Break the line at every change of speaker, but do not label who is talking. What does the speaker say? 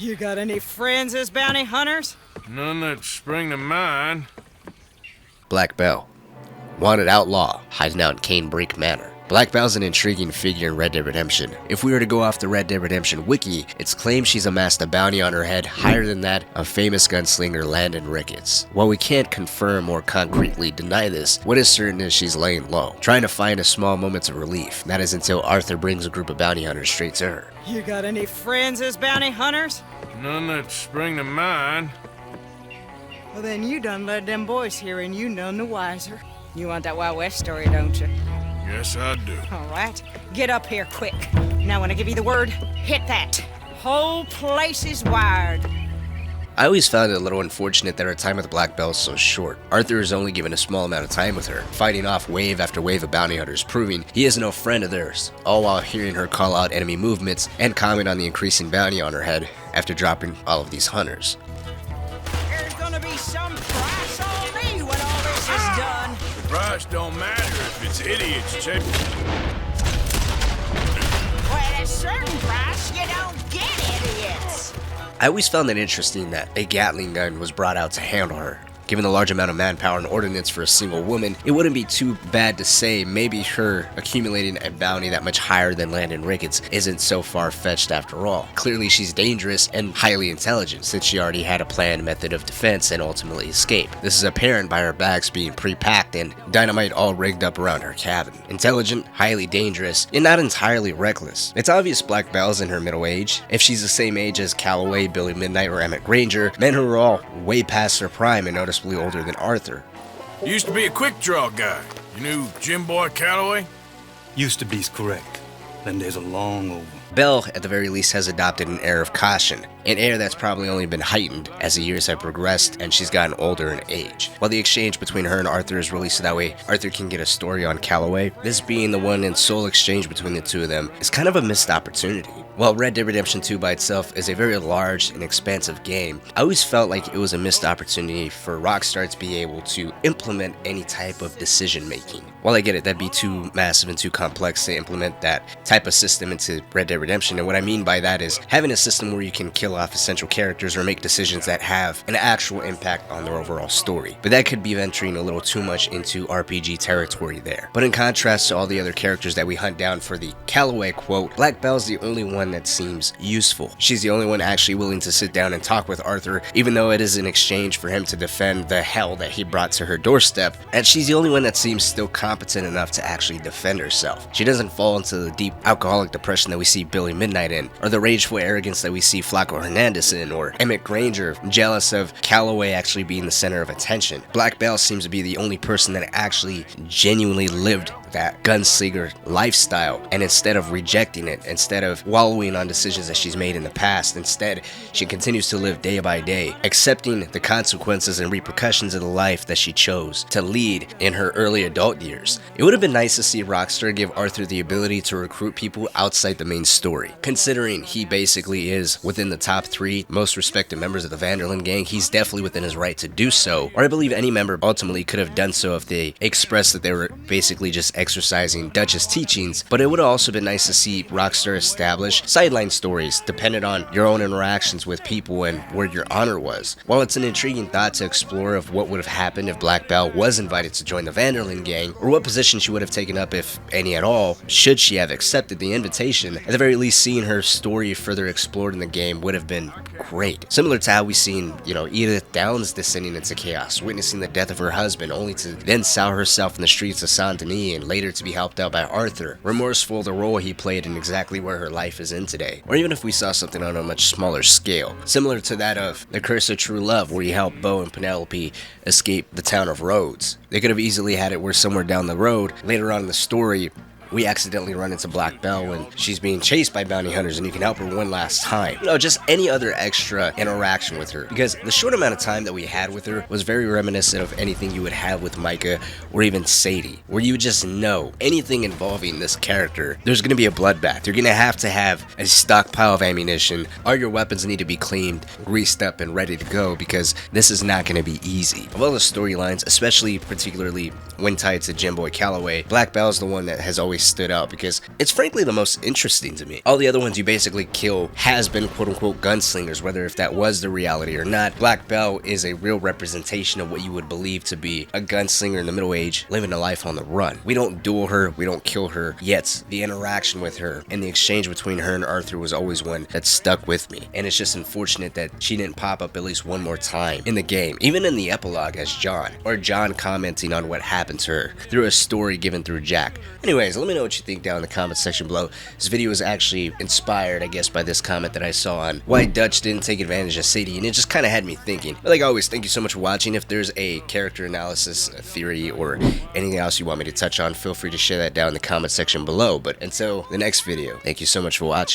You got any friends as bounty hunters?
None that spring to mind.
Black Belle, wanted outlaw, hiding out in Canebrake Manor. Black Belle's an intriguing figure in Red Dead Redemption. If we were to go off the Red Dead Redemption wiki, it's claimed she's amassed a bounty on her head higher than that of famous gunslinger Landon Ricketts. While we can't confirm or concretely deny this, what is certain is she's laying low, trying to find a small moments of relief. That is until Arthur brings a group of bounty hunters straight to her.
You got any friends as bounty hunters?
None that spring to mind.
Well, then you done led them boys here and you none the wiser. You want that Wild West story, don't you?
Yes, I do.
All right, get up here quick. Now when I give you the word, hit that. Whole place is wired.
I always found it a little unfortunate that her time with Black Belle is so short. Arthur is only given a small amount of time with her, fighting off wave after wave of bounty hunters, proving he is no friend of theirs, all while hearing her call out enemy movements and comment on the increasing bounty on her head after dropping all of these hunters.
There's gonna be some price on me when all this is done.
The price don't matter if it's idiots, Chip.
Well, at a certain price, you don't get idiots.
I always found it interesting that a Gatling gun was brought out to handle her. Given the large amount of manpower and ordnance for a single woman, it wouldn't be too bad to say maybe her accumulating a bounty that much higher than Landon Ricketts isn't so far-fetched after all. Clearly she's dangerous and highly intelligent since she already had a planned method of defense and ultimately escape. This is apparent by her bags being pre-packed and dynamite all rigged up around her cabin. Intelligent, highly dangerous, and not entirely reckless. It's obvious Black Belle's in her middle age. If she's the same age as Calloway, Billy Midnight, or Emmett Granger, men who are all way past their prime and noticeably older than Arthur.
Used to be a quick draw guy. You knew Jim Boy Calloway?
Used to be's correct. Them days are long over.
Belle, at the very least, has adopted an air of caution, an air that's probably only been heightened as the years have progressed and she's gotten older in age. While the exchange between her and Arthur is really so that way Arthur can get a story on Calloway, this being the one and sole exchange between the two of them is kind of a missed opportunity. While Red Dead Redemption 2 by itself is a very large and expansive game, I always felt like it was a missed opportunity for Rockstar to be able to implement any type of decision making. While I get it, that'd be too massive and too complex to implement that type of system into Red Dead Redemption, and what I mean by that is having a system where you can kill off essential characters or make decisions that have an actual impact on their overall story. But that could be venturing a little too much into RPG territory there. But in contrast to all the other characters that we hunt down for the Calloway quote, Black Belle's the only one that seems useful. She's the only one actually willing to sit down and talk with Arthur, even though it is in exchange for him to defend the hell that he brought to her doorstep, and she's the only one that seems still competent enough to actually defend herself. She doesn't fall into the deep alcoholic depression that we see Billy Midnight in, or the rageful arrogance that we see Flaco Hernandez in, or Emmett Granger, jealous of Calloway actually being the center of attention. Black Belle seems to be the only person that actually genuinely lived that gunslinger lifestyle, and instead of rejecting it, instead of wallowing on decisions that she's made in the past, instead she continues to live day by day, accepting the consequences and repercussions of the life that she chose to lead in her early adult years. It would have been nice to see Rockstar give Arthur the ability to recruit people outside the main story. Considering he basically is within the top 3 most respected members of the Vanderlyn gang, he's definitely within his right to do so, or I believe any member ultimately could have done so if they expressed that they were basically just exercising Dutch's teachings. But it would have also been nice to see Rockstar establish sideline stories dependent on your own interactions with people and where your honor was. While it's an intriguing thought to explore of what would have happened if Black Belle was invited to join the Vanderlyn gang, or what position she would have taken up, if any at all, should she have accepted the invitation, at the very least seeing her story further explored in the game would have been great. Similar to how we've seen, Edith Downs descending into chaos, witnessing the death of her husband, only to then sow herself in the streets of Saint Denis and later to be helped out by Arthur, remorseful the role he played in exactly where her life is in today. Or even if we saw something on a much smaller scale, similar to that of The Curse of True Love, where he helped Beau and Penelope escape the town of Rhodes. They could have easily had it where somewhere down the road, later on in the story, we accidentally run into Black Belle when she's being chased by bounty hunters and you can help her one last time. Just any other extra interaction with her, because the short amount of time that we had with her was very reminiscent of anything you would have with Micah or even Sadie, where you just know anything involving this character, there's going to be a bloodbath. You're going to have a stockpile of ammunition. All your weapons need to be cleaned, greased up, and ready to go, because this is not going to be easy. Of all the storylines, particularly when tied to Jim Boy Calloway, Black Belle is the one that has always stood out because it's frankly the most interesting to me. All the other ones you basically kill has been quote-unquote gunslingers, whether if that was the reality or not. Black Belle is a real representation of what you would believe to be a gunslinger in the Middle Age, living a life on the run. We don't duel her, we don't kill her, yet the interaction with her and the exchange between her and Arthur was always one that stuck with me. And it's just unfortunate that she didn't pop up at least one more time in the game, even in the epilogue as John, or John commenting on what happened to her through a story given through Jack. Anyways, let me know what you think down in the comment section below. This video was actually inspired, I guess, by this comment that I saw on why Dutch didn't take advantage of Sadie, and it just kind of had me thinking. But like always, thank you so much for watching. If there's a character analysis, a theory, or anything else you want me to touch on, feel free to share that down in the comment section below. But until the next video, thank you so much for watching.